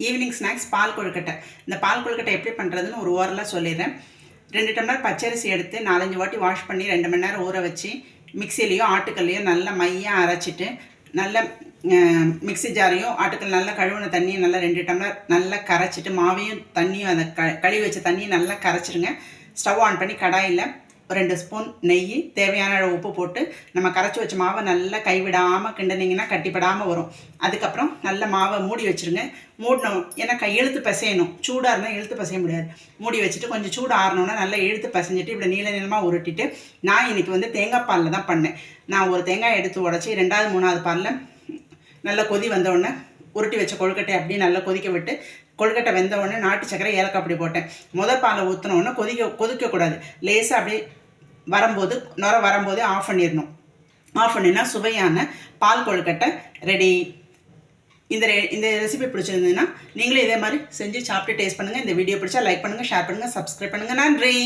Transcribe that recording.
Evening snacks பால் கொழுக்கட்டை. இந்த பால் கொழுக்கட்டை எப்படி பண்ணுறதுன்னு ஒரு ஓரலாக சொல்லிடுறேன். 2 டம்ளர் பச்சரிசி எடுத்து 4-5 வாட்டி வாஷ் பண்ணி 2 மணி நேரம் ஊற வச்சு மிக்சிலையோ ஆட்டுக்கல்லையோ நல்லா மையாக அரைச்சிட்டு நல்ல மிக்சி ஜாரையும் ஆட்டுக்கல் நல்லா கழுவின தண்ணியை நல்லா 2 டம்ளர் நல்லா கரைச்சிட்டு மாவையும் தண்ணியும் அதை கழுவி வச்ச தண்ணியை நல்லா கரைச்சிடுங்க. ஸ்டவ் ஆன் பண்ணி கடாயில் 2 ஸ்பூன் நெய், தேவையான அளவு உப்பு போட்டு நம்ம கரைச்சி வச்ச மாவை நல்லா கைவிடாமல் கிண்டினீங்கன்னா கட்டிப்படாமல் வரும். அதுக்கப்புறம் நல்ல மாவை மூடி வச்சுருங்க. மூடணும், ஏன்னா இழுத்து பிசையணும். சூடாக இருந்தால் இழுத்து பிசைய முடியாது. மூடி வச்சுட்டு கொஞ்சம் சூடு ஆறணுன்னா நல்லா இழுத்து பிசைஞ்சிட்டு இப்படி நீள நீளமாக உருட்டிட்டு, நான் இன்றைக்கி தேங்காய் பாலில் தான் பண்ணேன். நான் ஒரு தேங்காய் எடுத்து உடச்சி 2வது 3வது பாலில் நல்லா கொதி வந்தவுடனே உருட்டி வச்ச கொழுக்கட்டை அப்படியே நல்லா கொதிக்க விட்டு, கொழுக்கட்டை வெந்தவுடனே நாட்டு சக்கரை ஏலக்காய் அப்படி போட்டேன். பாலை ஊற்றினோடனே கொதிக்கக்கூடாது. லேசாக அப்படியே வரும்போது நுர வரும்போதே ஆஃப் பண்ணிடணும். ஆஃப் பண்ணினா சுவையான பால் கொழுக்கட்டை ரெடி. இந்த ரெசிபி பிடிச்சிருந்ததுன்னா நீங்களும் இதே மாதிரி செஞ்சு சாப்பிட்டு டேஸ்ட் பண்ணுங்கள். இந்த வீடியோ பிடிச்சா லைக் பண்ணுங்கள், ஷேர் பண்ணுங்கள், சப்ஸ்கிரைப் பண்ணுங்கள். நன்றி.